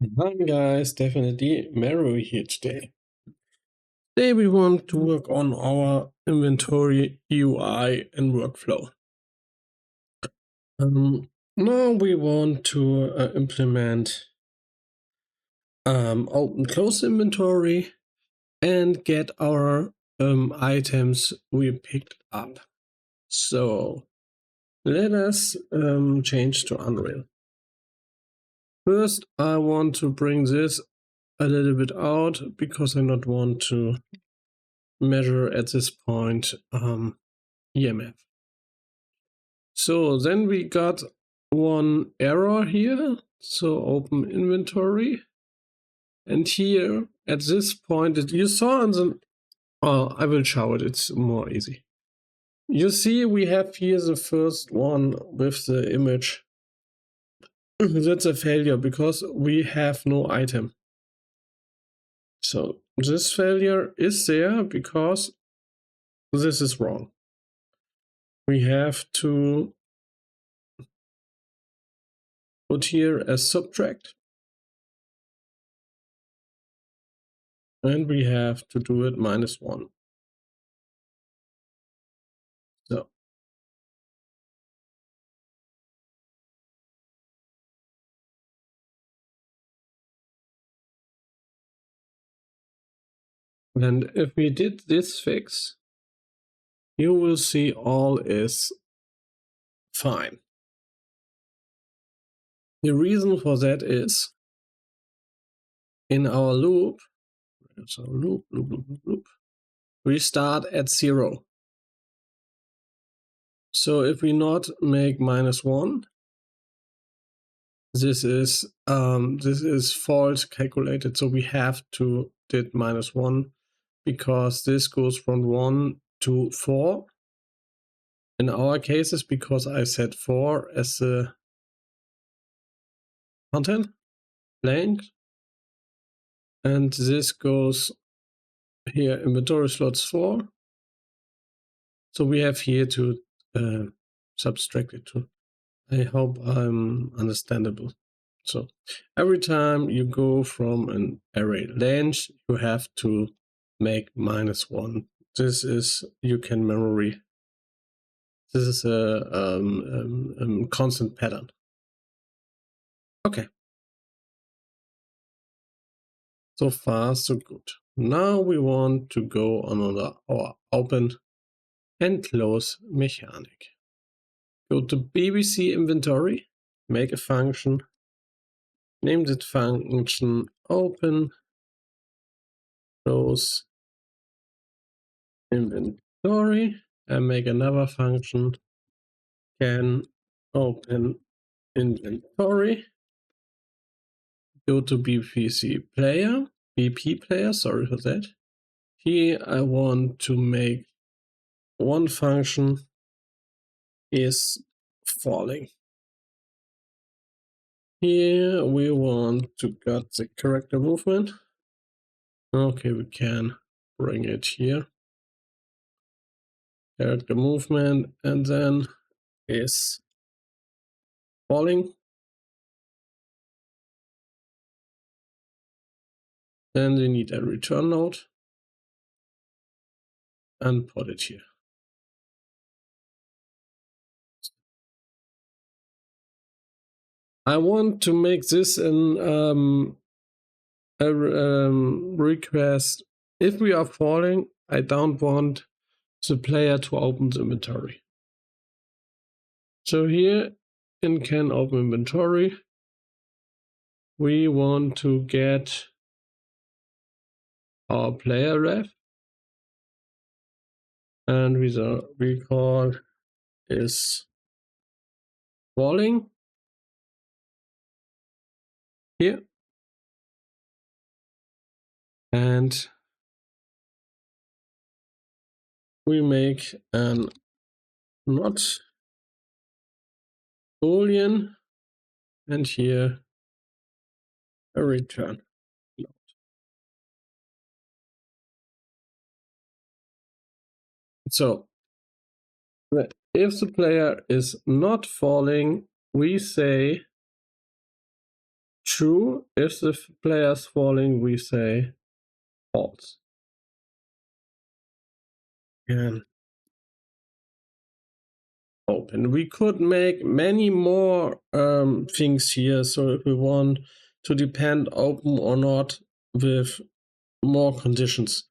Hi guys, definitely Mary here today. Today we want to work on our inventory UI and workflow. Now we want to implement open close inventory and get our items we picked up. So let us change to Unreal. First, I want to bring this a little bit out because I not want to measure at this point EMF. So then we got one error here. So open inventory. And here at this point that you saw on the, I will show it, it's more easy. You see we have here the first one with the image. That's a failure because we have no item. So this failure is there because this is wrong. We have to put here a subtract. And we have to do it -1. So and if we did this fix, you will see all is fine. The reason for that is in our loop, so loop, we start at 0. So if we not make -1, this is false calculated. So we have to did -1 because this goes from 1 to 4. In our cases, because I set 4 as the content length, and this goes here inventory slots 4. So we have here to subtract it to. I hope I'm understandable. So every time you go from an array length, you have to make -1. This is, you can memory. This is a constant pattern. Okay. So far, so good. Now we want to go on our open and close mechanic. Go to BBC inventory, make a function, name that function open close inventory, and make another function can open inventory. Go to BP player, sorry for that. Here I want to make one function is falling. Here we want to get the character movement. Okay, we can bring it here. Character movement, and then is falling. Then we need a return node and put it here. I want to make this an request. If we are falling, I don't want the player to open the inventory. So here in can open inventory, we want to get our player ref, and we call is falling here, and we make an not boolean, and here a return. So if the player is not falling, we say true. If the player is falling, we say false. And open. We could make many more things here. So if we want to depend open or not with more conditions,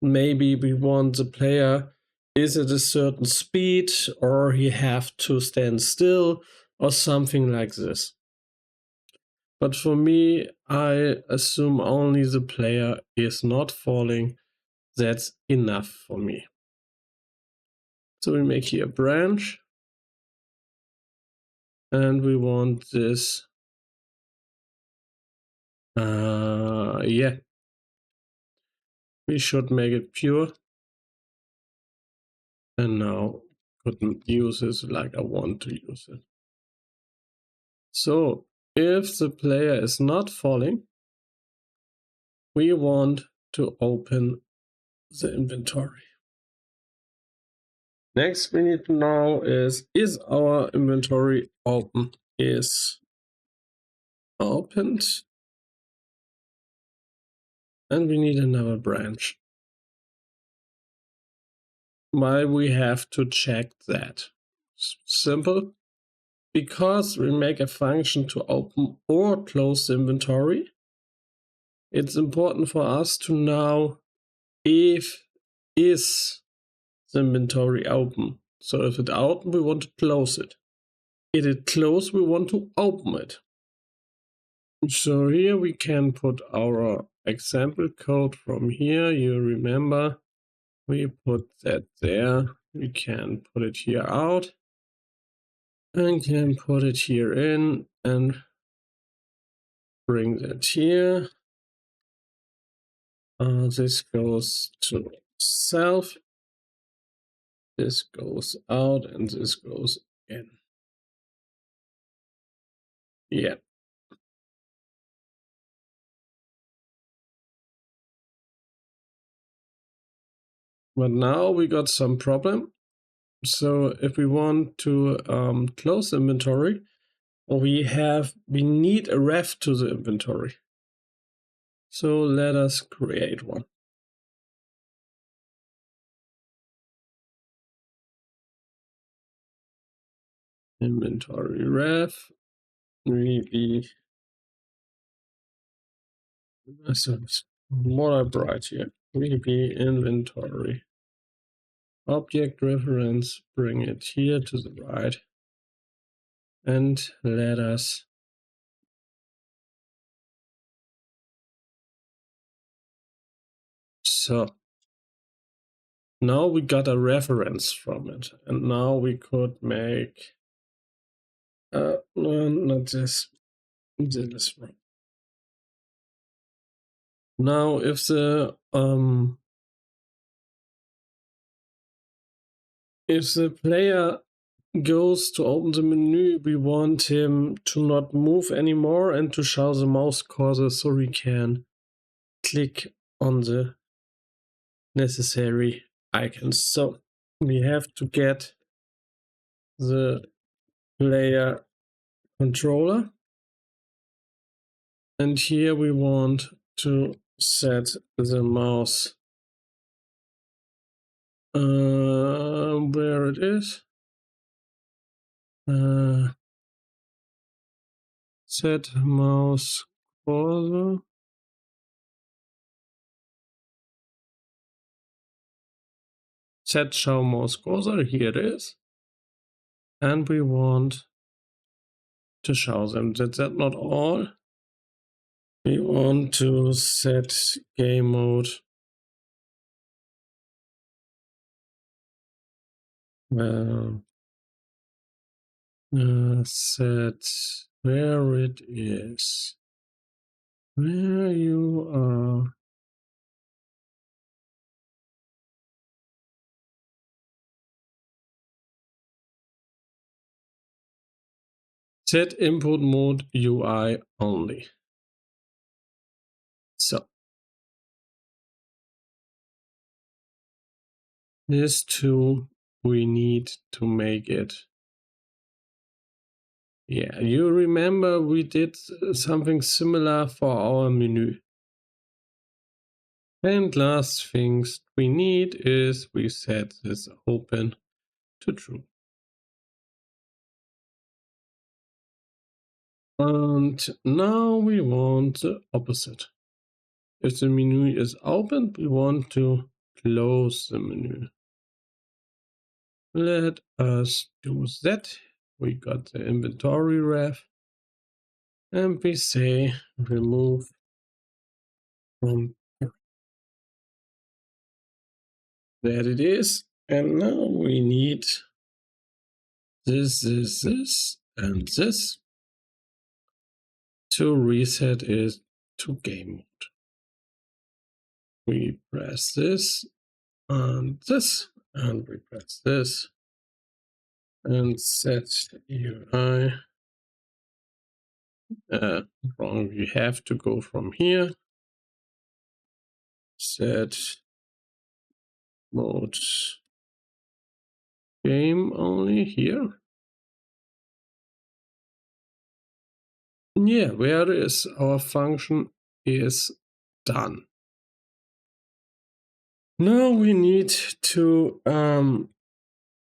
maybe we want the player is at a certain speed, or he have to stand still, or something like this. But for me, I assume only the player is not falling. That's enough for me. So we make here a branch, and we want this. Yeah, we should make it pure. And now couldn't use it like I want to use it. So if the player is not falling, we want to open the inventory. Next we need to know is our inventory open? Is opened. And we need another branch. Why we have to check that? Simple. Because we make a function to open or close the inventory, it's important for us to know if is the inventory open. So if it's open, we want to close it. If it's closed, we want to open it. So here we can put our example code from here. You remember, we put that there. We can put it here out and can put it here in and bring that here. This goes to self. This goes out and this goes in. Yeah. But now we got some problem. So if we want to close inventory, we need a ref to the inventory. So let us create one. Inventory ref. Really, what I write here. Really inventory. Object reference. Bring it here to the right. And let us so now we got a reference from it, and now we could make no, not this one. Now if the player goes to open the menu, we want him to not move anymore and to show the mouse cursor so we can click on the necessary icons. So we have to get the player controller, and here we want to set the mouse where it is. Set mouse cursor. Set show mouse cursor, here it is. And we want to show them. That's not all. We want to set game mode. Set where it is. Where you are. Set input mode UI only. So this two we need to make it Yeah, you remember we did something similar for our menu. And last things we need is we set this open to true. And now we want the opposite. If the menu is open, we want to close the menu. Let us do that. We got the inventory ref. And we say remove from there it is. And now we need this, and this to reset it to game mode. We press this, and we press this, and set UI. Wrong, we have to go from here. Set mode game only here. Yeah, where is our function is done. Now we need to open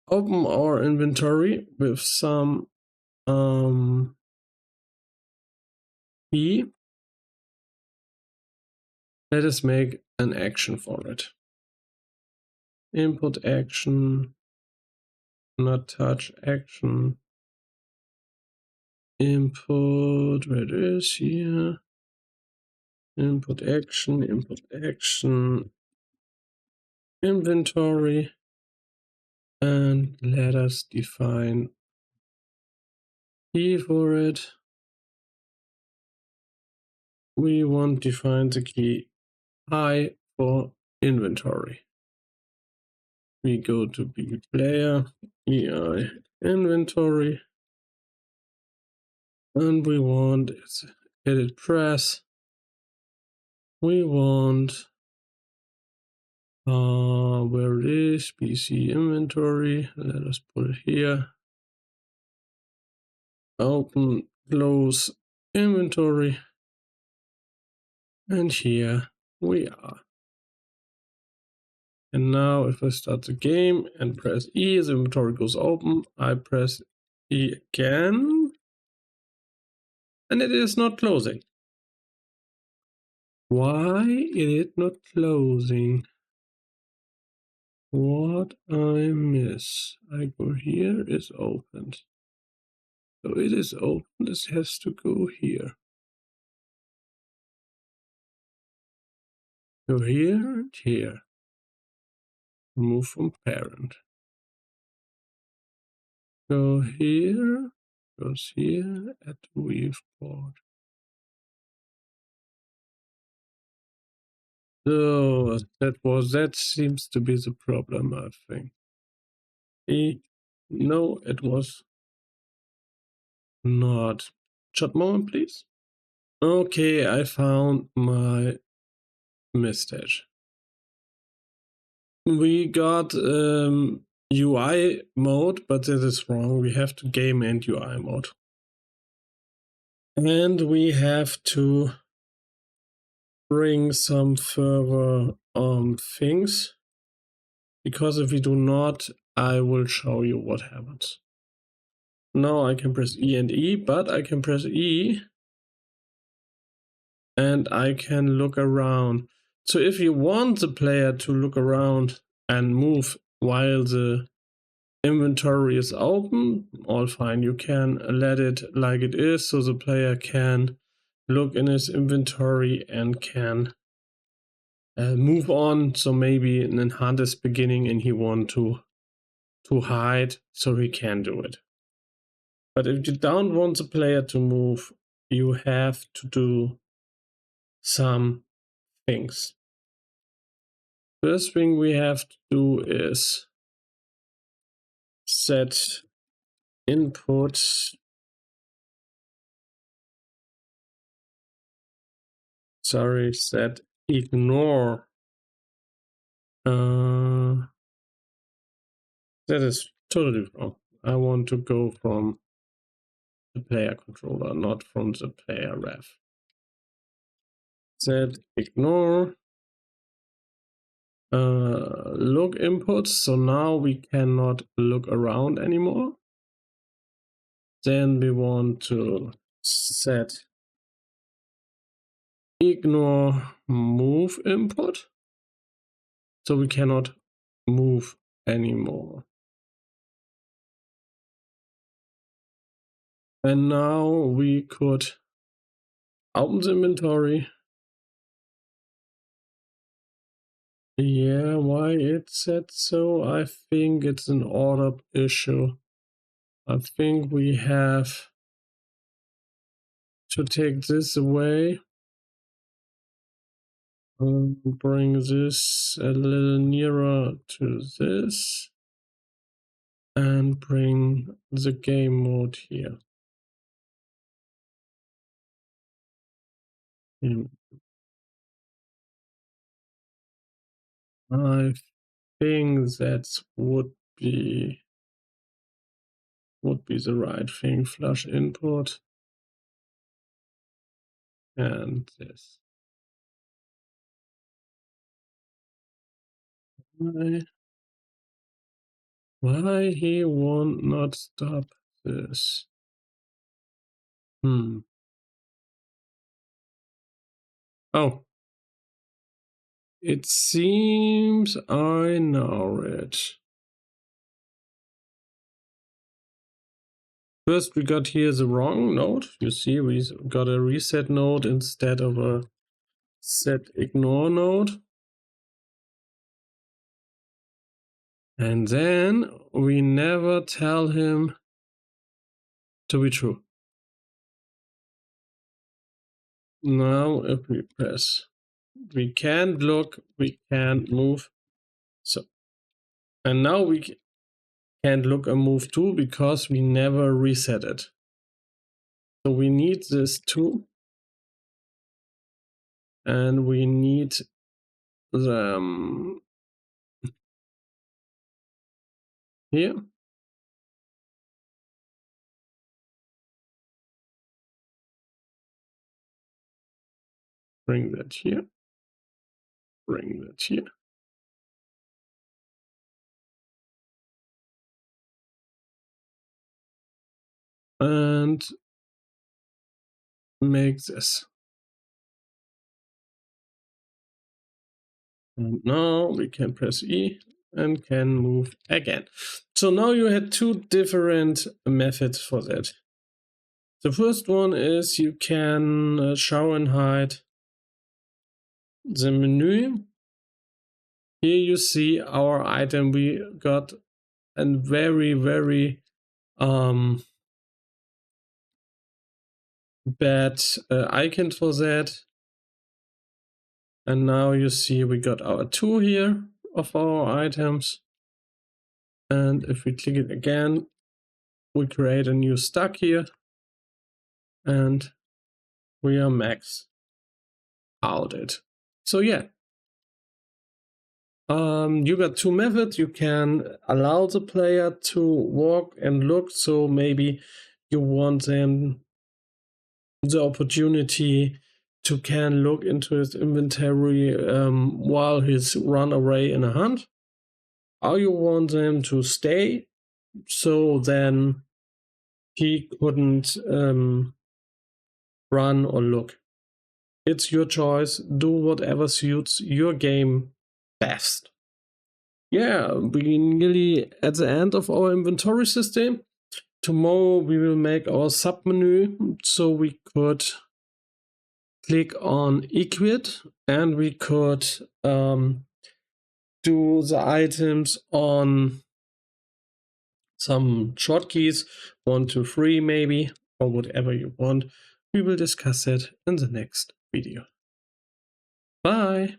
our inventory with some key. Let us make an action for it. Input action, not touch action. Input, where it is here. Input action, inventory. And let us define key for it. We want to define the key I for inventory. We go to B player, EI inventory, and we want edit press. We want where it is, PC inventory. Let us put it here. Open, close inventory, and here we are. And now if I start the game and press E, the inventory goes open. I press E again, and it is not closing. Why is it not closing? What I miss? I go here, it's opened. So it is open, this has to go here. Go here and here. Move from parent. Go here, goes here at weave board. So that seems to be the problem, I think. No, it was not. Chat moment, please. Okay, I found my mistake. We got UI mode, but that is wrong. We have to game and UI mode. And we have to bring some further things, because if we do not, I will show you what happens. Now I can press E and E, but I can press E and I can look around. So if you want the player to look around and move while the inventory is open, all fine. You can let it like it is, so the player can look in his inventory and can move on. So maybe an hunt is beginning and he wants to hide, so he can do it. But if you don't want the player to move, you have to do some things. First thing we have to do is set input set ignore. That is totally wrong. I want to go from the player controller, not from the player ref. Set ignore look inputs, so now we cannot look around anymore. Then we want to set ignore move input, so we cannot move anymore. And now we could open the inventory. Yeah, why it said so? I think it's an order issue. I think we have to take this away. Bring this a little nearer to this. And bring the game mode here. I think that would be the right thing. Flush input and this. Why he won't not stop this? Oh. It seems I know it. First we got here the wrong node. You see we got a reset node instead of a set ignore node. And then we never tell him to be true. Now if we press, we can't look, we can't move. So, and now we can't look and move too because we never reset it. So we need this too. And we need the here. Bring that here. Bring that here. And make this. And now we can press E and can move again. So now you had two different methods for that. The first one is you can show and hide the menu. Here you see our item. We got a very, very bad icon for that. And now you see we got our 2 here of our items. And if we click it again, we create a new stack here. And we are max out it. So yeah. You got 2 methods. You can allow the player to walk and look. So maybe you want them the opportunity to can look into his inventory while he's run away in a hunt. Or you want them to stay, so then he couldn't run or look. It's your choice. Do whatever suits your game best. Yeah, we're nearly at the end of our inventory system. Tomorrow we will make our submenu, so we could click on equip and we could do the items on some shortkeys, 1, 2, 3 maybe, or whatever you want. We will discuss it in the next video. Bye!